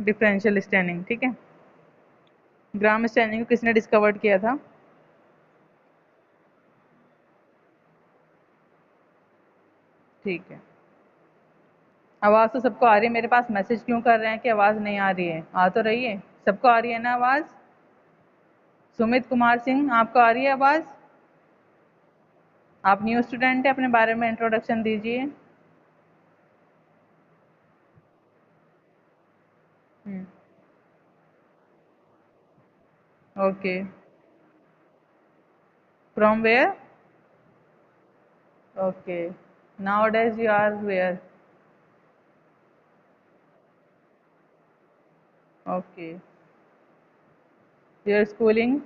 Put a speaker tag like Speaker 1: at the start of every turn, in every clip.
Speaker 1: Differential staining, ठीक है। ग्राम staining को किसने डिस्कवर्ड किया था? ठीक है। आवाज़ तो सबको आ रही है, मेरे पास मैसेज क्यों कर रहे हैं कि आवाज़ नहीं आ रही है? आ तो रही है, सबको आ रही है ना आवाज़? सुमित कुमार सिंह, आपको आ रही है आवाज़? आप न्यू स्टूडेंट हैं, अपने बारे में इंट्रोडक्शन दीजिए। Okay. From where? Okay. Now days you are where? Okay. Your schooling?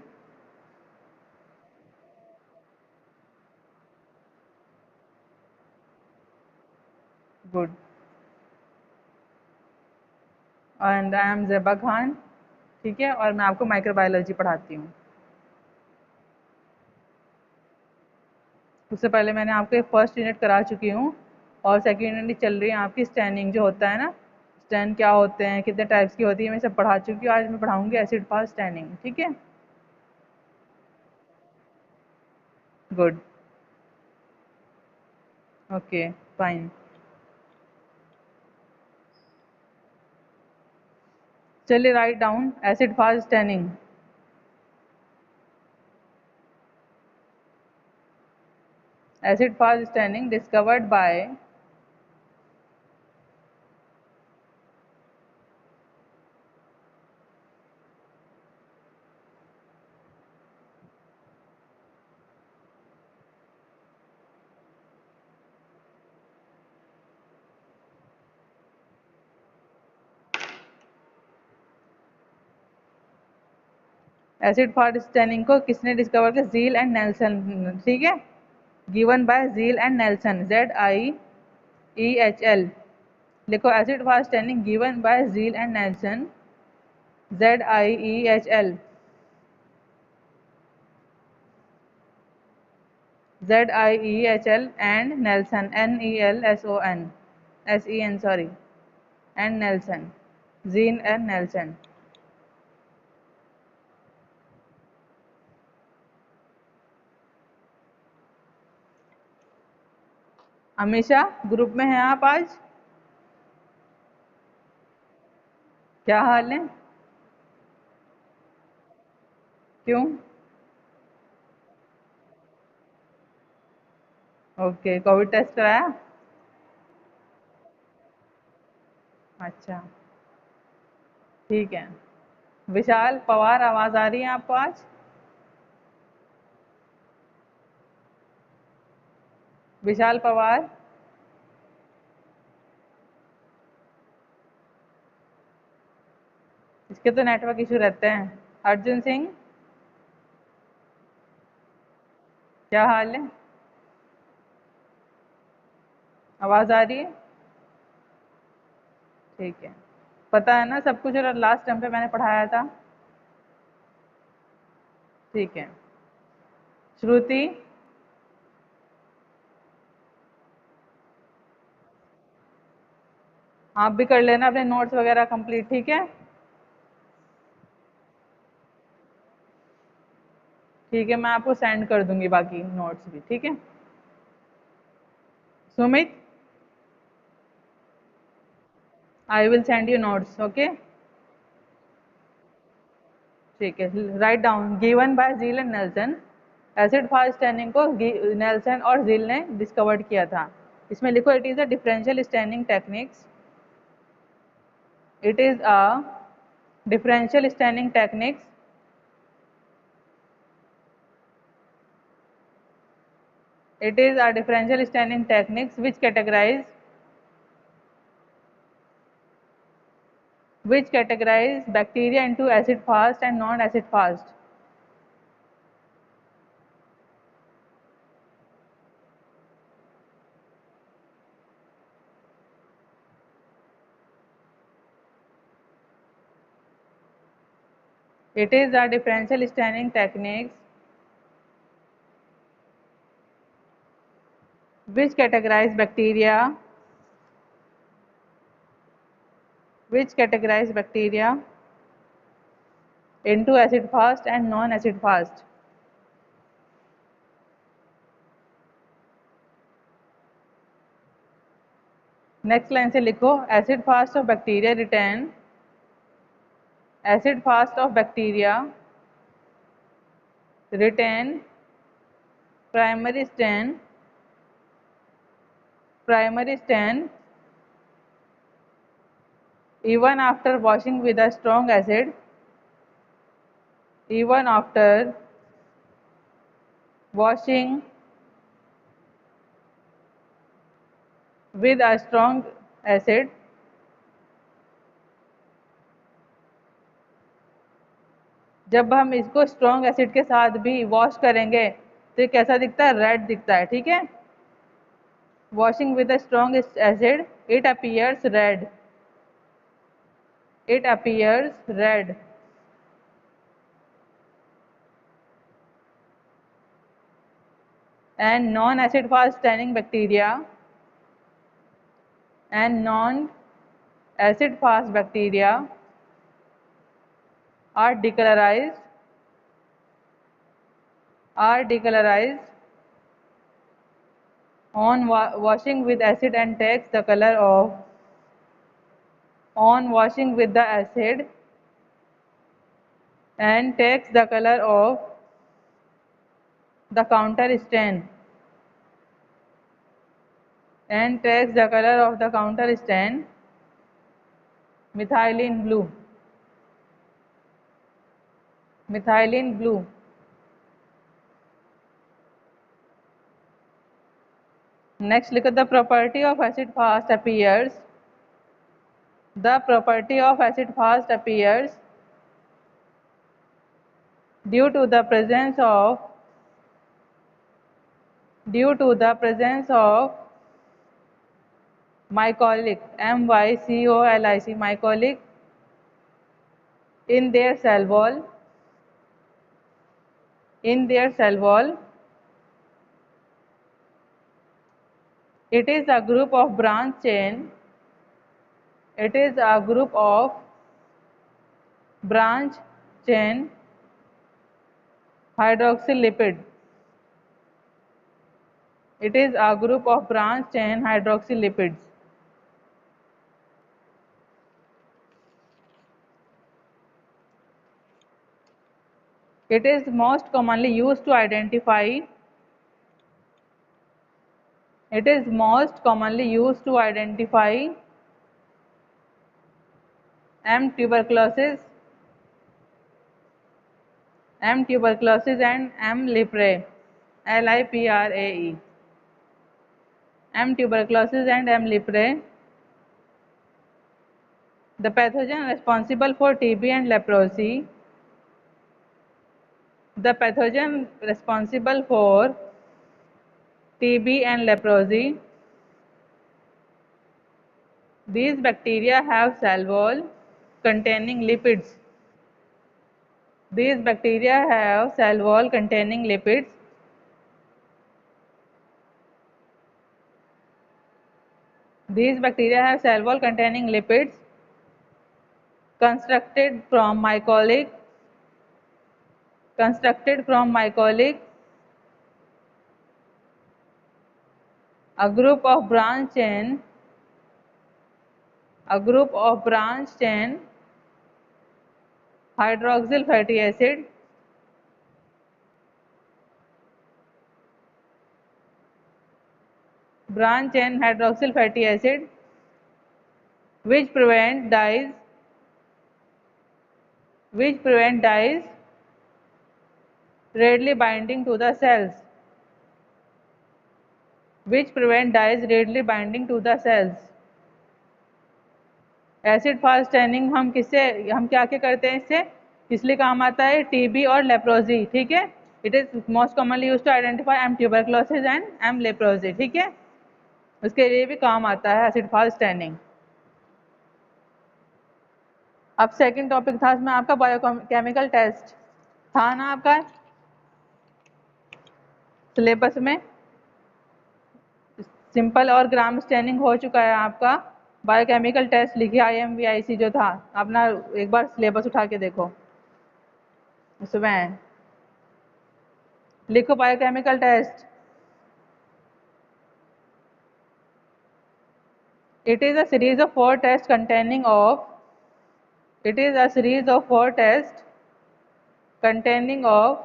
Speaker 1: Good. And I am Zeba Khan, ठीक है, और मैं आपको माइक्रोबायोलॉजी पढ़ाती हूँ। उससे पहले मैंने आपको एक फर्स्ट यूनिट करा चुकी हूँ, और सेकेंड यूनिट चल रही है आपकी स्टैनिंग जो होता है ना, स्टैन क्या होते हैं, कितने टाइप्स की होती है, मैं सब पढ़ा चुकी हूँ। आज मैं पढ़ाऊंगी एसिड फास्ट स्टैनिंग, ठीक है। गुड। Okay, fine. चलिए, write down acid fast staining. Acid fast staining discovered by acid fast staining को किसने डिस्कवर किया? ज़ील एंड नेल्सन, ठीक है। Given by Ziehl and Neelsen, ZIEHL। लिखो, acid fast staining given by Ziehl and Neelsen, ZIEHL। ZIEHL and Nelson, NELSON, SEN, sorry, and Nelson, Zine and Nelson। हमेशा group में हैं आप आज? क्या हाल है? क्यों? ओके, कोविड टेस्ट कराया? अच्छा, ठीक है। विशाल पवार, आवाज़ आ रही है आपको आज? विशाल पवार? इसके तो नेटवर्क इशू रहते हैं। अर्जुन सिंह, क्या हाल है? आवाज़ आ रही है? ठीक है। पता है ना सब कुछ, और लास्ट टाइम पे मैंने पढ़ाया था? ठीक है। श्रुति? आप भी कर लेना अपने नोट्स वगैरह कंप्लीट, ठीक है। ठीक है, मैं आपको सेंड कर दूंगी बाकी नोट्स भी, ठीक है। Sumit, I will send you notes, okay. ठीक है, write down given by Ziehl and Neelsen. Acid fast staining को नेल्सन और जील ने डिस्कवर्ड किया था। इसमें लिखो, it is a differential staining techniques. It is a differential staining techniques it is a differential staining techniques which categorize bacteria into acid fast and non acid fast. It is a differential staining techniques which categorize bacteria which categorize bacteria into acid fast and non acid fast. Next line से लिखो, acid fast of bacteria retain, acid fast of bacteria retain primary stain, primary stand even after washing with a strong acid, even after washing with a strong acid, जब हम इसको strong acid के साथ भी wash करेंगे तो ये कैसा दिखता है, रेड दिखता है, ठीक है। Washing with a strong acid it appears red, it appears red. And non-acid fast staining bacteria and non-acid fast bacteria are decolorized on washing with acid and takes the color of, on washing with the acid and takes the color of the counter stain, and takes the color of the counter stain methylene blue, methylene blue. Next, look at the property of acid fast appears. The property of acid fast appears due to the presence of mycolic, mycolic, mycolic in their cell wall, It is a group of branch chain, it is a group of branch chain hydroxylipid, it is a group of branch chain hydroxylipids. It is most commonly used to identify, it is most commonly used to identify M. tuberculosis and M. liprae, Liprae. M. tuberculosis and M. liprae. The pathogen responsible for TB and leprosy. The pathogen responsible for TB and leprosy. These bacteria have cell wall containing lipids. These bacteria have cell wall containing lipids. These bacteria have cell wall containing lipids constructed from mycolic, a group of branch chain, hydroxyl fatty acid, branch chain hydroxyl fatty acid, which prevent dyes readily binding to the cells, acid fast staining हम क्या क्या करते हैं इससे, इसलिए काम आता है टीबी और लेप्रोजी, ठीक है। It is most commonly used to identify M tuberculosis and M leprosy, ठीक है, उसके लिए भी काम आता है एसिड फास्ट स्टैनिंग। अब सेकंड टॉपिक था इसमें आपका बायोकेमिकल टेस्ट था ना आपका सिलेबस में, सिंपल और ग्राम स्टैनिंग हो चुका है आपका, बायोकेमिकल टेस्ट लिखिए, IMVIC जो था अपना, एक बार सिलेबस उठा के देखो, उसमें है। लिखो biochemical test. It is a series of four tests containing of. It is a series of four tests containing of.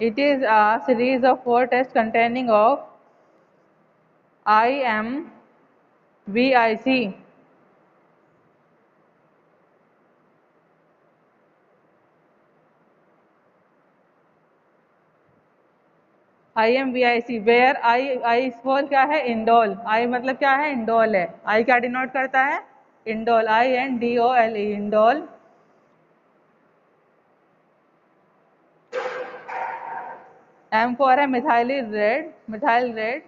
Speaker 1: It is a series of four tests containing of IMVIC. IMVIC where I for क्या है, indole. I मतलब क्या है, indole है। I क्या denote करता है, indole, INDOLE, indole. M for है methyl red, methyl red,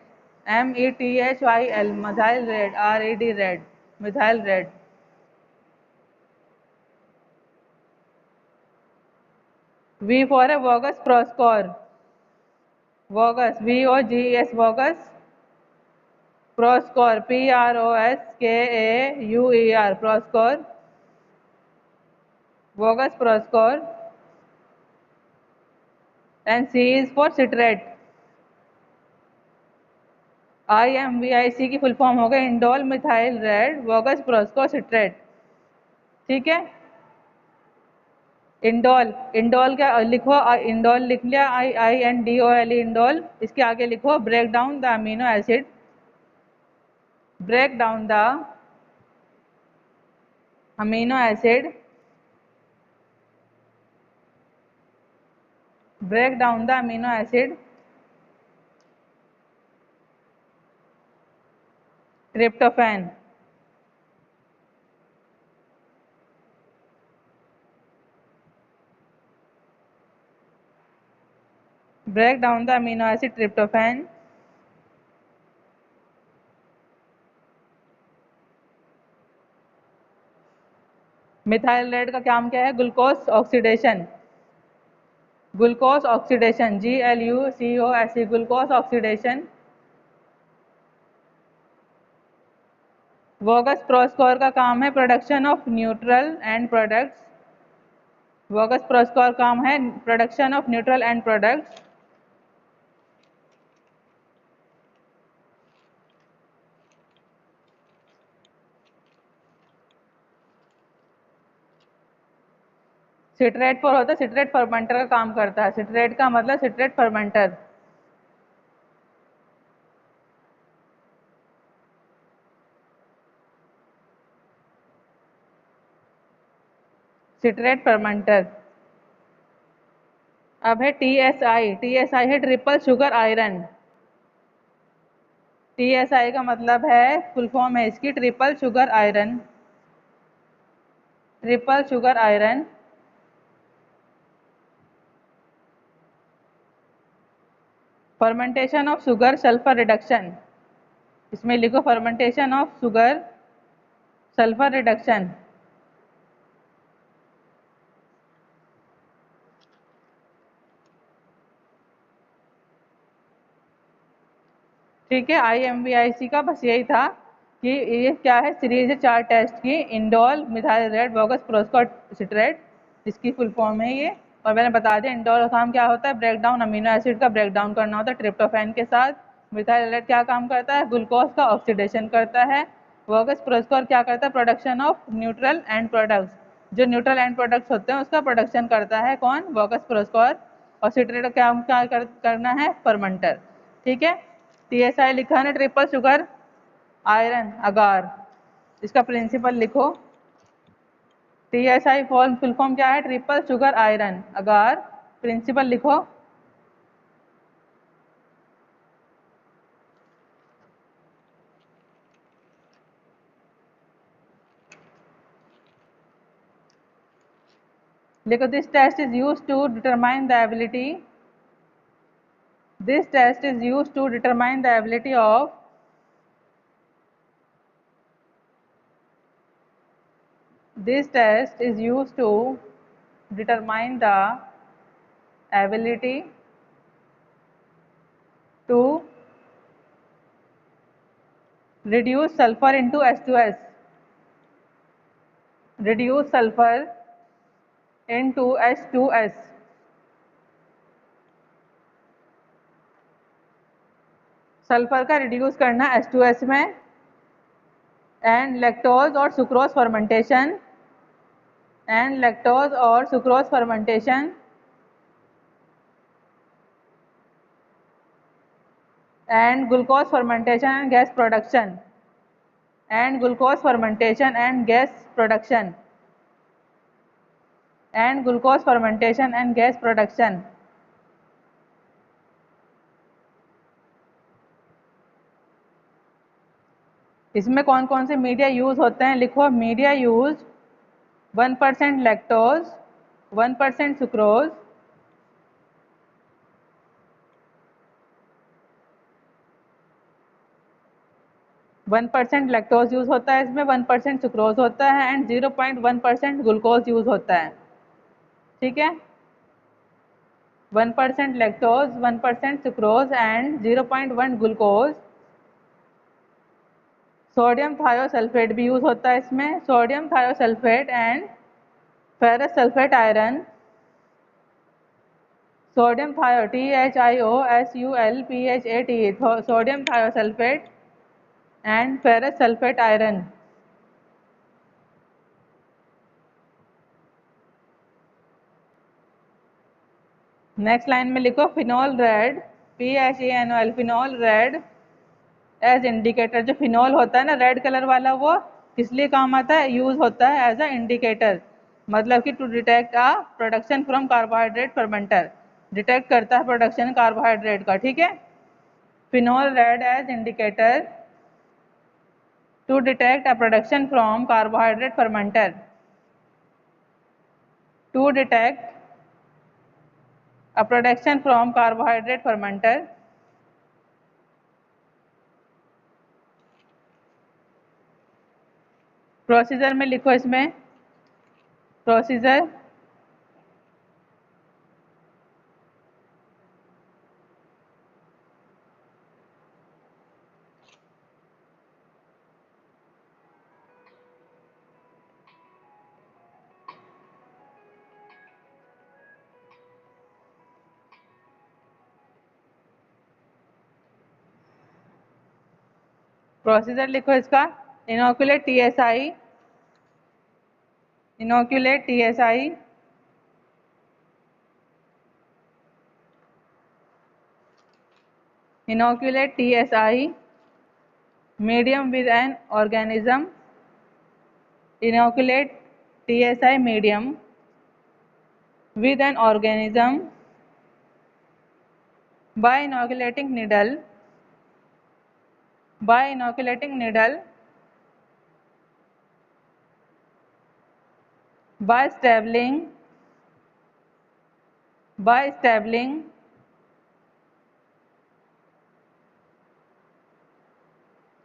Speaker 1: METHYL, methyl red, RED red, methyl red. V for है Voges Proskauer, Voges, VOGS, Voges Proskauer, PROSKAUER, Proskauer, Voges Proskauer. And C is for citrate. IMVIC की full form हो गई indole methyl red Voges Proskauer citrate. ठीक है, indole, indole क्या लिखो, indole लिख लिया, INDOL, इंडोल। इसके आगे लिखो break down the amino acid, break down the amino acid, break down the amino acid, tryptophan. Break down the amino acid tryptophan. Methyl red का काम क्या है, glucose oxidation, glucose oxidation, GLUCOS, glucose oxidation. Voges Proskauer का काम है production of neutral end products, Voges Proskauer काम है production of neutral end products. Citrate पर होता है, सिट्रेट फर्मेंटर का काम करता है, सिट्रेट का मतलब सिट्रेट फर्मेंटर। Citrate fermenter. अब है TSI, TSI है ट्रिपल शुगर आयरन। TSI का मतलब है, फुल फॉर्म है इसकी triple sugar iron, triple sugar iron. Fermentation of sugar sulphur reduction, इसमें लिखो fermentation of sugar sulphur reduction. ठीक है, IMVIC का बस यही था कि ये क्या है, सीरीज है 4 टेस्ट की, indole methyl red Voges Proskauer citrate, इसकी फुल फॉर्म है ये। और मैंने बता दिया इंडोल का काम क्या होता है, ब्रेक डाउन अमीनो एसिड का ब्रेक डाउन करना होता है ट्रिप्टोफैन के साथ। मिथाइल रेड क्या काम करता है, ग्लूकोज का ऑक्सीडेशन करता है। वोगस प्रोस्कोर क्या करता है, production of neutral end products, जो न्यूट्रल एंड प्रोडक्ट्स होते हैं उसका प्रोडक्शन करता है कौन, वोगस प्रोस्कोर। और सिट्रेट क्या करना है, फर्मेंटर। ठीक है, TSI लिखा है ना, ट्रिपल शुगर आयरन अगार, इसका प्रिंसिपल लिखो। TSI फुल फॉर्म क्या है, triple sugar iron agar, principle लिखो। लिखो this test is use to determine the ability, this test is use to determine the ability of, this test is used to determine the ability to reduce sulfur into H2S, reduce sulfur into H2S, sulphur का reduce करना H2S में, and lactose और sucrose fermentation, and lactose और sucrose fermentation, and glucose fermentation and gas production, and glucose fermentation and gas production, and glucose fermentation and gas production. इसमें कौन कौन से media use होते हैं, लिखो। Media use 1% lactose, 1% sucrose, 1% lactose use होता है इसमें, 1% सुक्रोज होता है, एंड 0.1% ग्लूकोज यूज होता है। ठीक है, 1% lactose, 1% sucrose and 0.1 glucose. Sodium thiosulphate भी यूज होता है इसमें, sodium thiosulphate and ferrous sulphate iron, sodium thio THIOSULPHATE, sodium thiosulphate and ferrous sulphate iron. Next line में लिखो phenol red, PHANOL, phenol red as indicator. जो phenol होता है ना रेड कलर वाला, वो किस लिए काम आता है, यूज होता है एज अ इंडिकेटर, मतलब कि to detect a production from carbohydrate fermenter, detect करता है प्रोडक्शन कार्बोहाइड्रेट का। ठीक है, phenol red as indicator to detect a production from carbohydrate fermenter, to detect a production from carbohydrate fermenter. Procedure में लिखो इसमें, प्रोसीजर प्रोसीजर लिखो इसका। Inoculate TSI, inoculate TSI, inoculate TSI medium with an organism, inoculate TSI medium with an organism by inoculating needle, by inoculating needle, by stabling, by stabling,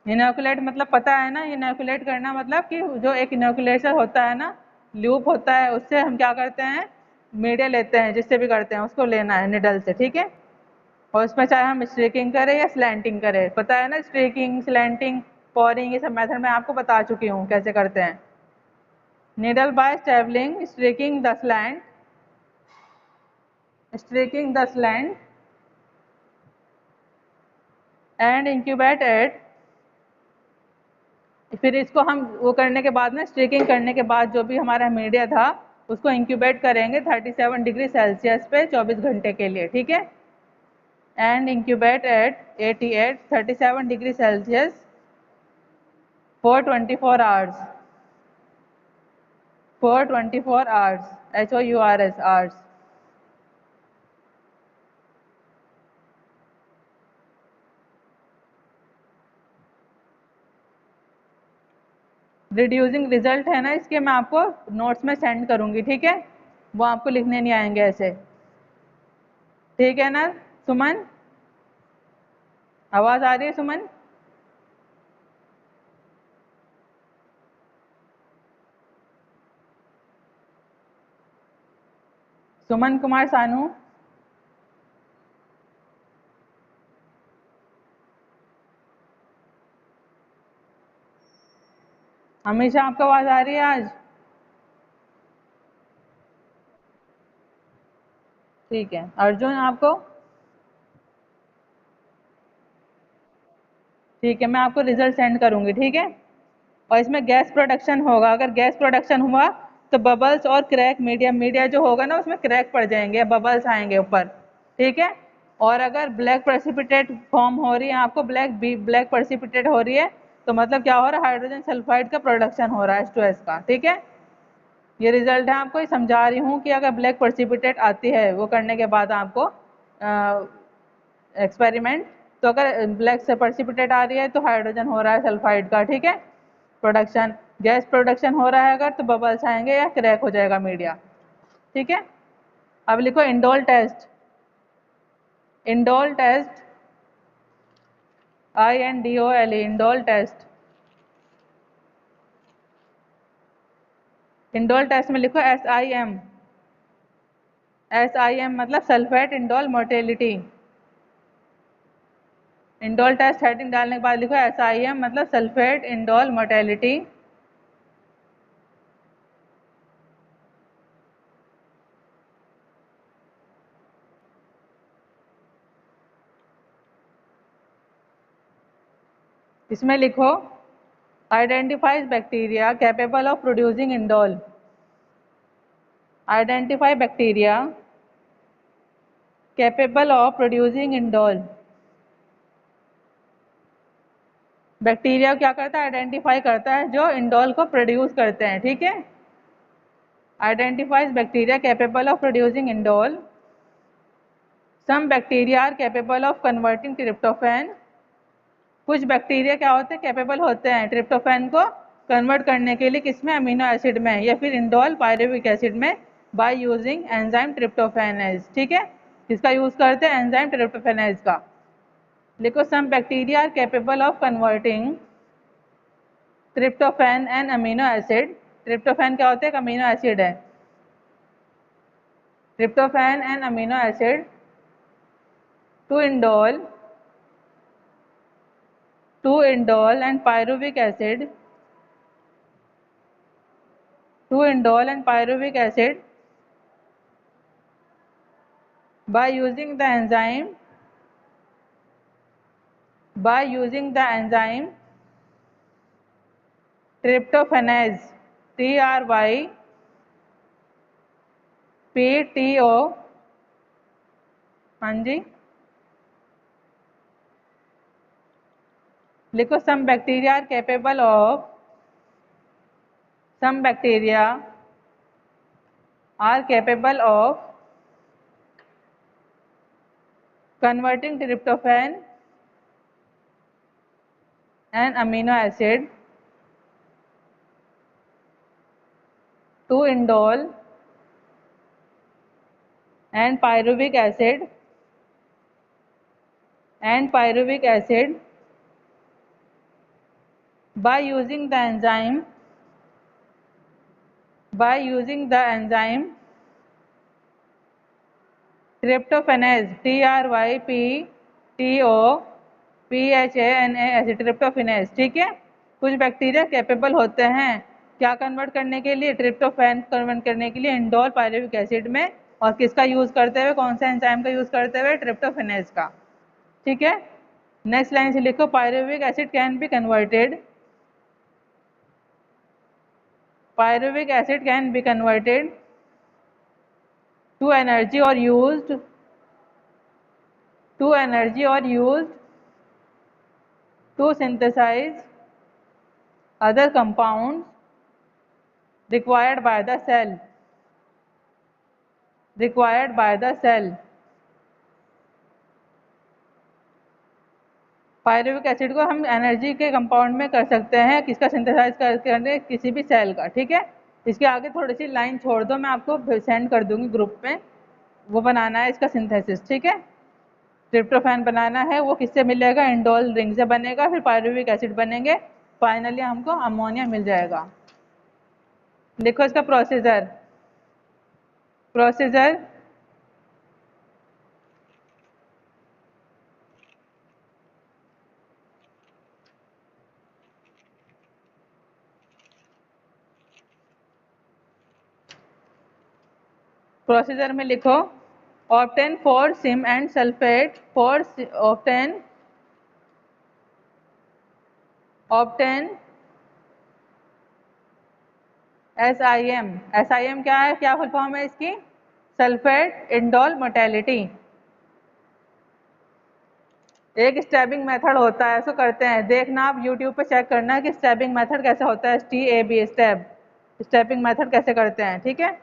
Speaker 1: inoculate मतलब पता है ना, inoculate करना मतलब कि जो एक इनोकुलेशन होता है ना, लूप होता है, उससे हम क्या करते हैं, मीडिया लेते हैं, जिससे भी करते हैं उसको लेना है निडल से। ठीक है, और उसमें चाहे हम स्ट्रीकिंग करें या स्लैंटिंग करें, पता है ना, स्ट्रीकिंग, स्लैंटिंग, पोरिंग, ये सब मेथड मैं आपको बता चुकी हूँ कैसे करते हैं। Needle by stabbing, streaking the slant, streaking the slant and incubate at. फिर इसको हम वो करने के बाद में, स्ट्रीकिंग करने के बाद जो भी हमारा मीडिया था उसको इंक्यूबेट करेंगे 37 डिग्री सेल्सियस पे 24 घंटे के लिए। ठीक है, and incubate at 37 degree Celsius for 24 hours, for 24 hours, HOURS hours. Reducing result है ना इसके, मैं आपको नोट्स में सेंड करूंगी। ठीक है, वो आपको लिखने नहीं आएंगे ऐसे। ठीक है ना सुमन, आवाज आ रही है सुमन? सुमन कुमार सानू, हमेशा आपको आवाज आ रही है आज? ठीक है। अर्जुन आपको? ठीक है, मैं आपको रिजल्ट सेंड करूंगी, ठीक है। और इसमें गैस प्रोडक्शन होगा, अगर गैस प्रोडक्शन हुआ तो बबल्स और क्रैक, मीडिया मीडिया जो होगा ना उसमें क्रैक पड़ जाएंगे, बबल्स आएंगे ऊपर, ठीक है। और अगर ब्लैक प्रेसिपिटेट फॉर्म हो रही है, आपको ब्लैक प्रेसिपिटेट हो रही है, तो मतलब क्या हो रहा है, हाइड्रोजन सल्फाइड का प्रोडक्शन हो रहा है H2S का, ठीक है। ये रिजल्ट है, आपको ये समझा रही हूँ कि अगर ब्लैक प्रेसिपिटेट आती है वो करने के बाद आपको एक्सपेरिमेंट, तो अगर ब्लैक से प्रेसिपिटेट आ रही है तो हाइड्रोजन हो रहा है सल्फाइड का, ठीक है, प्रोडक्शन। गैस प्रोडक्शन हो रहा है अगर, तो बबल्स आएंगे या क्रैक हो जाएगा मीडिया, ठीक है। अब लिखो indole test. Indole test, INDOL, indole test. Indole test में लिखो SIM। SIM मतलब sulphate indole motility. Indole test heading डालने के बाद लिखो SIM मतलब सल्फेट इंडोल मोटेलिटी। इसमें लिखो identifies bacteria capable of producing indole. Identify bacteria capable of producing indole. Bacteria क्या करता है, आइडेंटिफाई करता है जो इंडोल को प्रोड्यूस करते हैं, ठीक है। Identifies bacteria capable of producing indole. Some bacteria are capable of converting tryptophan. कुछ बैक्टीरिया क्या होते हैं, कैपेबल होते हैं ट्रिप्टोफैन को कन्वर्ट करने के लिए, किसमें, अमीनो एसिड में या फिर इंडोल पायरुविक एसिड में, बाय यूजिंग एंजाइम ट्रिप्टोफैनेज, ठीक है। किसका यूज करते हैं, एंजाइम ट्रिप्टोफैनेज का। लिखो some bacteria are capable of converting tryptophan and amino acid. Tryptophan क्या होते हैं, अमीनो एसिड है। Tryptophan and amino acid to indole and pyruvic acid, to indole and pyruvic acid by using the enzyme tryptophanase, TRYPTO। हाँ जी, लिखो some bacteria are capable of converting tryptophan and amino acid to indole and pyruvic acid by using the enzyme tryptophanase, TRYPTOPHANAS, ट्रिप्टोफिनेज, ठीक है। कुछ bacteria capable होते हैं क्या convert करने के लिए, ट्रिप्टोफैन कन्वर्ट करने के लिए इंडोल पायरुविक एसिड में, और किसका यूज करते हुए, कौन सा एंजाइम का यूज करते हुए, ट्रिप्टोफिनेज का, ठीक है। नेक्स्ट लाइन से लिखो pyruvic acid can be converted, pyruvic acid can be converted to energy or used to synthesize other compounds required by the cell। Pyruvic acid को हम एनर्जी के कंपाउंड में कर सकते हैं, किसका सिंथेसाइज करके, किसी भी सेल का, ठीक है। इसके आगे थोड़ी सी लाइन छोड़ दो, मैं आपको सेंड कर दूंगी ग्रुप में, वो बनाना है इसका सिंथेसिस, ठीक है। ट्रिप्टोफैन बनाना है, वो किससे मिलेगा, इंडोल रिंग से बनेगा, फिर पायरुविक एसिड बनेंगे, फाइनली हमको अमोनिया मिल जाएगा। लिखो इसका प्रोसीजर। प्रोसीजर में लिखो obtain 4 SIM and sulphate for obtain SIM। SIM क्या है, क्या फुल फॉर्म है इसकी? Sulphate indole motility. एक स्टेबिंग मेथड होता है, इसको करते हैं, देखना आप यूट्यूब पे चेक करना कि स्टेबिंग मेथड कैसे होता है, STAB स्टेप, स्टेपिंग मेथड कैसे करते हैं, ठीक है।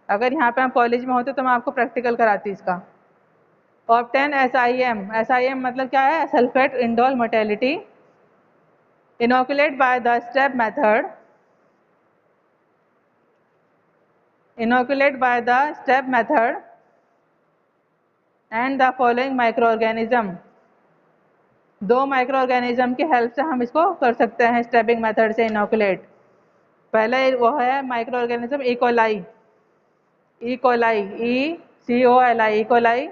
Speaker 1: अगर यहाँ पे हम कॉलेज में होते तो मैं आपको प्रैक्टिकल कराती इसका। ऑप्टेन SIM, SIM मतलब क्या है, sulphate indole mortality. Inoculate by the step method, inoculate by the step method and the following microorganism। दो माइक्रो ऑर्गेनिज्म की हेल्प से हम इसको कर सकते हैं स्टेपिंग मेथड से इनोकुलेट। पहले वो है micro organism E coli, E coli, ECOLI, E coli.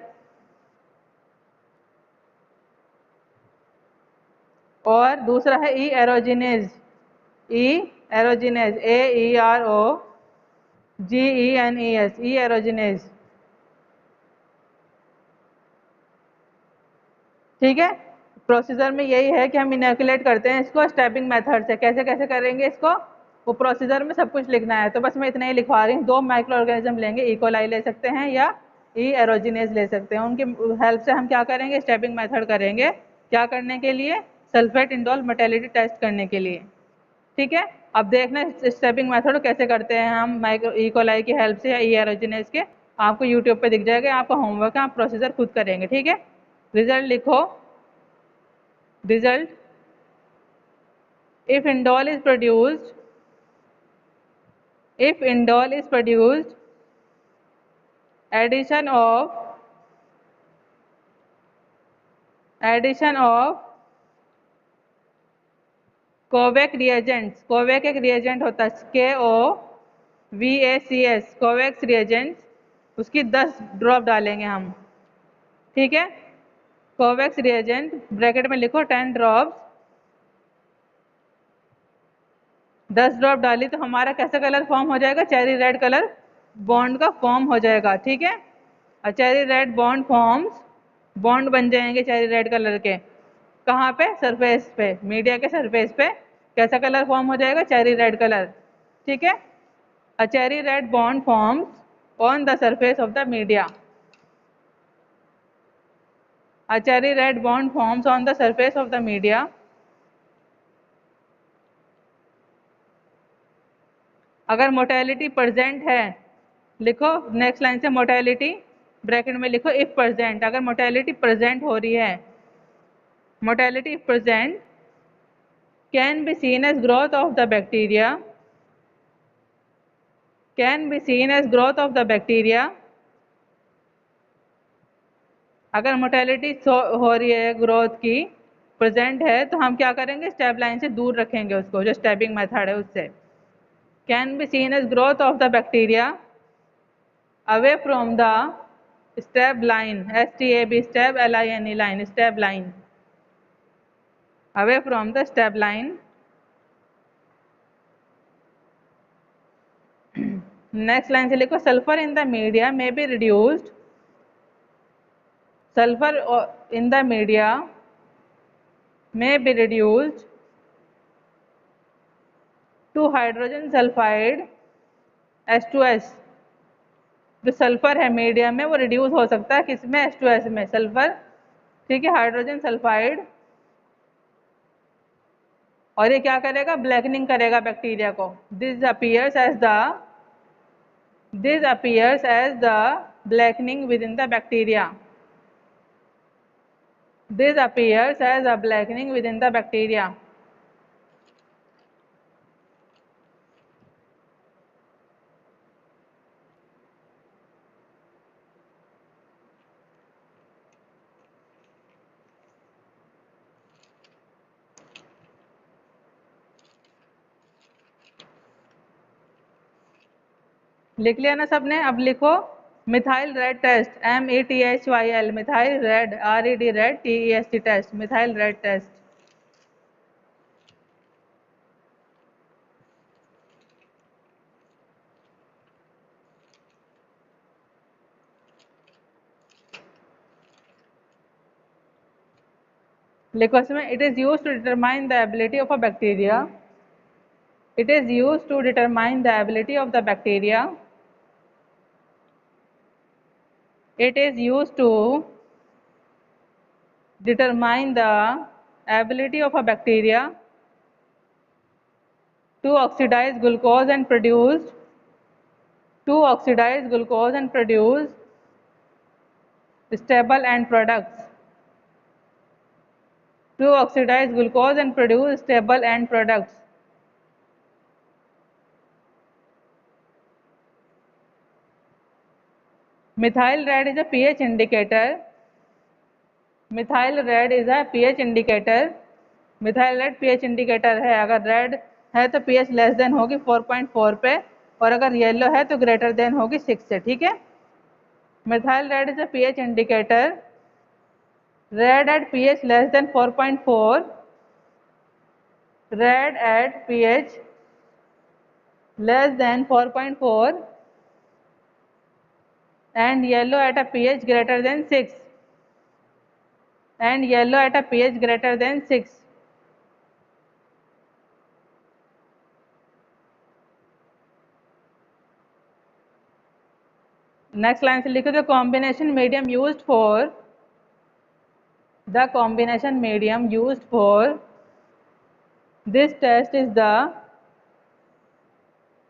Speaker 1: और दूसरा है ई एरोजिनेज, ई एरोजिनेज, AEROGENES, ई एरोजिनेज, ठीक है। प्रोसीजर में यही है कि हम इनोकुलेट करते हैं इसको स्टेपिंग मेथड से। कैसे कैसे करेंगे इसको, वो प्रोसीजर में सब कुछ लिखना है, तो बस मैं इतना ही लिखवा रही हूँ। दो माइक्रो ऑर्गेनिज्म लेंगे, इकोलाई ले सकते हैं या ई एरोजिनेज ले सकते हैं, उनकी हेल्प से हम क्या करेंगे, स्टेपिंग मेथड करेंगे। क्या करने के लिए, सल्फेट इंडोल मोटेलिटी टेस्ट करने के लिए, ठीक है। अब देखना स्टेपिंग मेथड कैसे करते हैं हम माइक्रो इकोलाई की हेल्प से या ई एरोजिनेज के, आपको यूट्यूब पे दिख जाएगा, आपका होमवर्क है, आप प्रोसीजर खुद करेंगे, ठीक है। रिजल्ट लिखो, result, if indole is produced, if indole is produced, addition of Kovac reagents, Kovac एक रिएजेंट होता है, KOVACS, कोवेक्स रिएजेंट्स, उसकी 10 ड्रॉप डालेंगे हम, ठीक है। कोवेक्स रिएजेंट ब्रैकेट में लिखो 10 ड्रॉप्स, 10 ड्रॉप डाली तो हमारा कैसा कलर फॉर्म हो जाएगा, चेरी रेड कलर बॉन्ड का फॉर्म हो जाएगा, ठीक है। और cherry red bond forms, bond बन जाएंगे चेरी रेड कलर के, कहाँ पे, सरफेस पे, मीडिया के सरफेस पे कैसा कलर फॉर्म हो जाएगा, चेरी रेड कलर, ठीक है। A cherry red bond forms on the surface of the media, a cherry red bond forms on the surface of the media. अगर मोटेलिटी प्रेजेंट है, लिखो नेक्स्ट लाइन से motility bracket में लिखो if present, अगर motility present हो रही है, motility if present can be seen as growth of the bacteria, can be seen as growth of the bacteria. अगर मोटेलिटी हो रही है ग्रोथ की, प्रेजेंट है, तो हम क्या करेंगे, स्टेप लाइन से दूर रखेंगे उसको, जो स्टेपिंग मेथड है उससे। Can be seen as growth of the bacteria away from the step line, STAB step LINE line, step line, away from the step line. Next line से लिखो sulphur in the media may be reduced, sulphur in the media may be reduced to hydrogen sulfide H2S। जो sulphur है medium में वो reduce हो सकता है किसमें, H2S में, सल्फर, ठीक है, हाइड्रोजन सल्फाइड। और ये क्या करेगा, ब्लैकनिंग करेगा बैक्टीरिया को। This appears as the blackening within the bacteria, this appears as a blackening within the bacteria. लिख लिया ना सबने, अब लिखो methyl red test, METHYL, methyl red, RED red, TEST test, methyl red test. लिखो इसमें, it is use to determine the ability of a bacteria, it is used to determine the ability of the bacteria, it is used to determine the ability of a bacteria to oxidize glucose and produce stable end products, to oxidize glucose and produce stable end products. Methyl red is a pH indicator. Methyl red is a pH indicator. Methyl red pH indicator है, अगर red है तो pH less then होगी 4.4 पे, और अगर yellow है तो ग्रेटर देन होगी 6 से, ठीक है। Methyl red is a pH indicator, red at pH less than 4.4, red at pH less than 4.4 and yellow at a pH greater than 6, and yellow at a pH greater than 6. Next line से लिखो, the combination medium used for this test is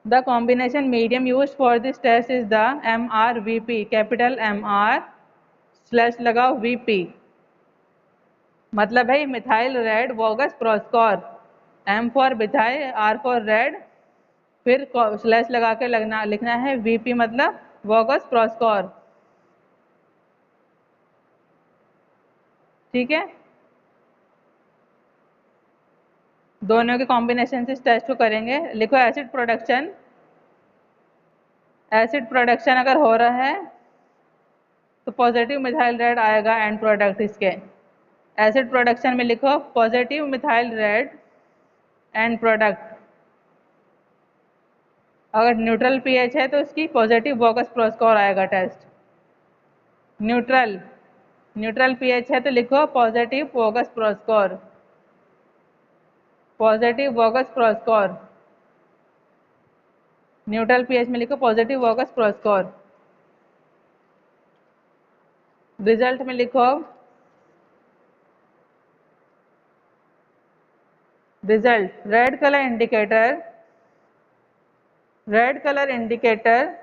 Speaker 1: the combination medium used for this test is the MRVP, capital MR slash लगाओ VP, मतलब है methyl red Voges Proskauer, M for methyl, R for red, फिर slash लगा के लिखना है VP मतलब bogus प्रोस्कोर, ठीक है। दोनों के कॉम्बिनेशन से इस टेस्ट को करेंगे। लिखो एसिड प्रोडक्शन अगर हो रहा है तो पॉजिटिव मिथाइल रेड आएगा एंड प्रोडक्ट इसके। एसिड प्रोडक्शन में लिखो positive methyl red and product. अगर न्यूट्रल पीएच है तो इसकी पॉजिटिव वोगस प्रोस्कोर आएगा टेस्ट। न्यूट्रल पीएच है तो लिखो पॉजिटिव वोगस प्रोस्कोर, न्यूट्रल पीएच में लिखो पॉजिटिव वोगस प्रोस्कोर। रिजल्ट में लिखो result, red colour indicator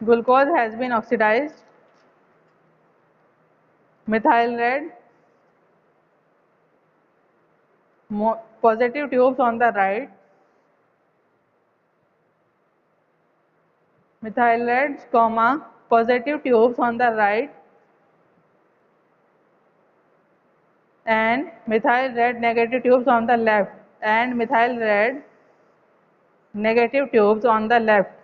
Speaker 1: glucose has been oxidized, methyl red, positive tubes on the right, methyl red, positive tubes on the right, and methyl red negative tubes on the left, and methyl red negative tubes on the left.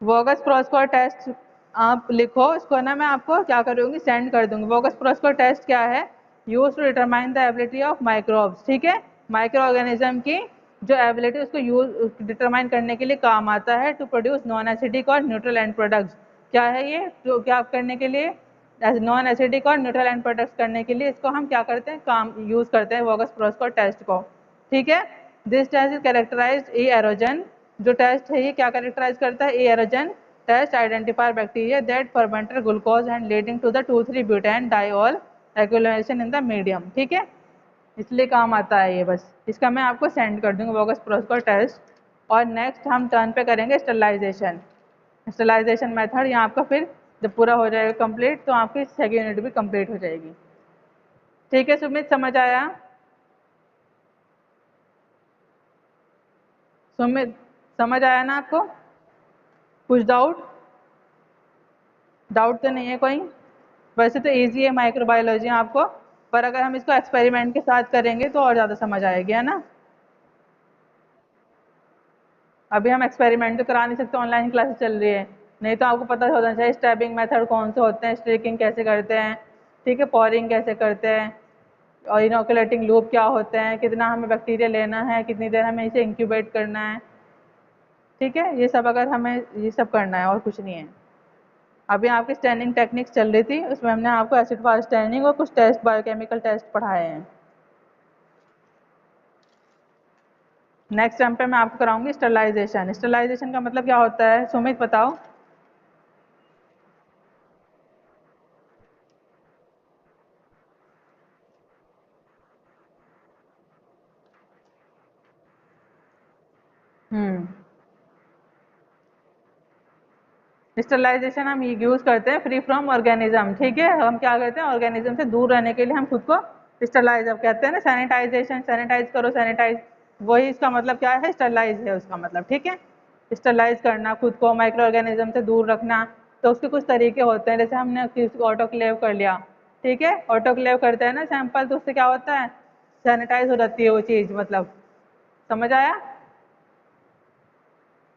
Speaker 1: Voges Proskauer test आप लिखो, इसको ना मैं आपको क्या करूँगी send कर दूँगी। वोगस प्रोस्कोर टेस्ट क्या है? Use to determine the ability of microbes, ठीक है, माइक्रो ऑर्गेनिज्म की जो एबिलिटी उसको यूज डिटरमाइन करने के लिए काम आता है, टू प्रोड्यूस नॉन एसिडिक और न्यूट्रल एंड प्रोडक्ट्स। क्या है ये? जो क्या करने के लिए? नॉन एसिडिक और न्यूट्रल एंड प्रोडक्ट्स करने के लिए इसको हम क्या करते हैं, काम यूज करते हैं वोगस प्रोस्कोर टेस्ट को, ठीक है। This test is characterized a aerogen, जो टेस्ट है ये क्या कैरेक्टराइज करता है? A aerogen test identify bacteria that fermented glucose and leading to the two three butane diol accumulation in the medium, ठीक है, इसलिए काम आता है ये। बस इसका मैं आपको सेंड कर दूंगा वोगस प्रोस्कोर टेस्ट। और नेक्स्ट हम टर्न पे करेंगे स्टरलाइजेशन मेथड। यहाँ आपका फिर जब पूरा हो जाएगा कंप्लीट तो आपकी सेकेंड यूनिट भी कंप्लीट हो जाएगी, ठीक है। सुमित समझ आया? सुमित समझ आया ना आपको? कुछ डाउट तो नहीं है कोई? वैसे तो इजी है माइक्रोबायोलॉजी आपको, पर अगर हम इसको एक्सपेरिमेंट के साथ करेंगे तो और ज़्यादा समझ आएगी, है ना। अभी हम एक्सपेरिमेंट तो करा नहीं सकते, ऑनलाइन क्लासेस चल रही है, नहीं तो आपको पता होना चाहिए स्टैबिंग मेथड कौन से होते हैं, स्ट्रिकिंग कैसे करते हैं, ठीक है, पॉरिंग कैसे करते हैं, और इनोकुलेटिंग लूप क्या होते हैं, कितना हमें बैक्टीरिया लेना है, कितनी देर हमें इसे इंक्यूबेट करना है, ठीक है, ये सब अगर हमें ये सब करना है और कुछ नहीं है। अभी आपकी स्टैंडिंग टेक्निक्स चल रही थी, उसमें हमने आपको एसिड फास्ट स्टैंडिंग और कुछ टेस्ट बायोकेमिकल टेस्ट पढ़ाए हैं। नेक्स्ट टाइम पे मैं आपको कराऊंगी स्टरलाइजेशन। स्टरलाइजेशन का मतलब क्या होता है, सुमित बताओ। हम्म। स्टरलाइजेशन हम यूज करते हैं फ्री फ्रॉम ऑर्गेनिज्म, ठीक है, हम क्या करते हैं ऑर्गेनिज्म से दूर रहने के लिए हम खुद को स्टरलाइज, अब कहते हैं ना सैनिटाइजेशन, सैनिटाइज करो सैनिटाइज, वही इसका मतलब क्या है, स्टरलाइज है उसका मतलब, ठीक है, स्टरलाइज करना, खुद को माइक्रो ऑर्गेनिज्म से दूर रखना। तो उसके कुछ तरीके होते हैं, जैसे हमने किसी को ऑटोक्लेव कर लिया, ठीक है, ऑटोक्लेव करते हैं ना सैंपल, तो उससे क्या होता है, सैनिटाइज हो जाती है वो चीज़, मतलब समझ आया,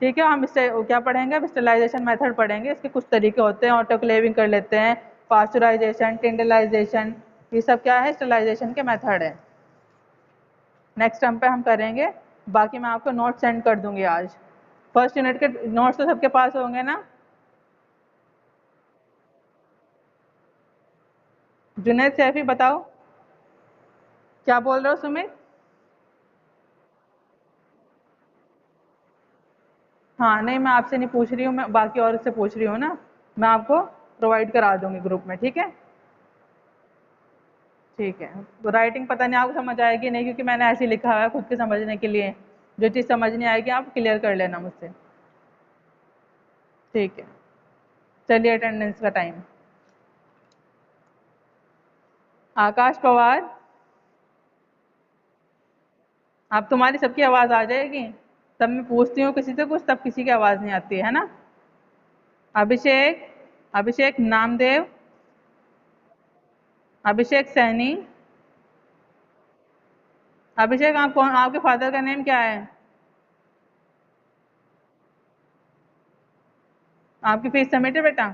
Speaker 1: ठीक है। हम क्या पढ़ेंगे, अब स्टरलाइजेशन मेथड पढ़ेंगे, इसके कुछ तरीके होते हैं, ऑटोक्लेविंग कर लेते हैं, पास्चुराइजेशन, टिंडलाइजेशन, ये सब क्या है, स्टरलाइजेशन के मेथड है। नेक्स्ट टर्म पे हम करेंगे, बाकी मैं आपको नोट सेंड कर दूंगी आज। फर्स्ट यूनिट के नोट्स तो सबके पास होंगे ना। जुनैद सैफी बताओ, क्या बोल रहे हो सुमित। हाँ नहीं, मैं आपसे नहीं पूछ रही हूँ, मैं बाकी और से पूछ रही हूँ ना, मैं आपको प्रोवाइड करा दूंगी ग्रुप में, ठीक है। ठीक है, तो राइटिंग पता नहीं आपको समझ आएगी नहीं, क्योंकि मैंने ऐसे ही लिखा हुआ है खुद के समझने के लिए, जो चीज़ समझ नहीं आएगी आप क्लियर कर लेना मुझसे, ठीक है। चलिए अटेंडेंस का टाइम। आकाश पवार, अब तुम्हारी सबकी आवाज़ आ जाएगी, तब मैं पूछती हूँ किसी से कुछ, तब किसी की आवाज़ नहीं आती है ना। अभिषेक, अभिषेक नामदेव, अभिषेक सैनी, अभिषेक आप कौन, आपके फादर का नेम क्या है, आपकी फीस सबमिट है बेटा।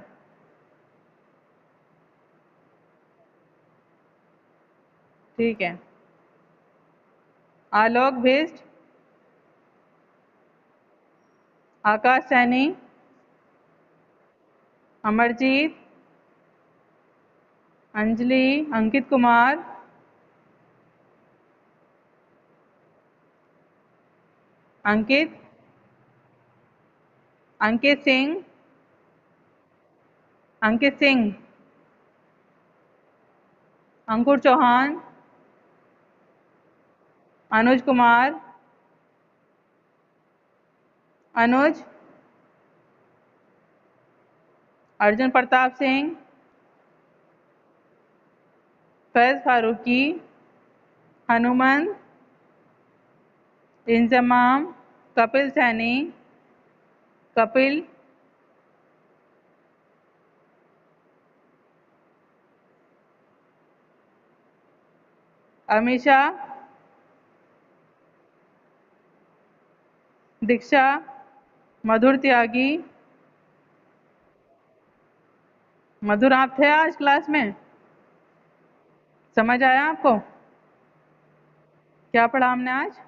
Speaker 1: ठीक है। आलोक भिष्ट, आकाश सैनी, अमरजीत, अंजलि, अंकित कुमार, अंकित, अंकित सिंह, अंकित सिंह, अंकुर चौहान, अनुज कुमार, अनुज, अर्जुन प्रताप सिंह, फैज फारूकी, हनुमंत, इंजमाम, कपिल सैनी, कपिल, अमीषा, दीक्षा, मधुर त्यागी। मधुर आप थे आज क्लास में, समझ आया आपको क्या पढ़ा हमने आज।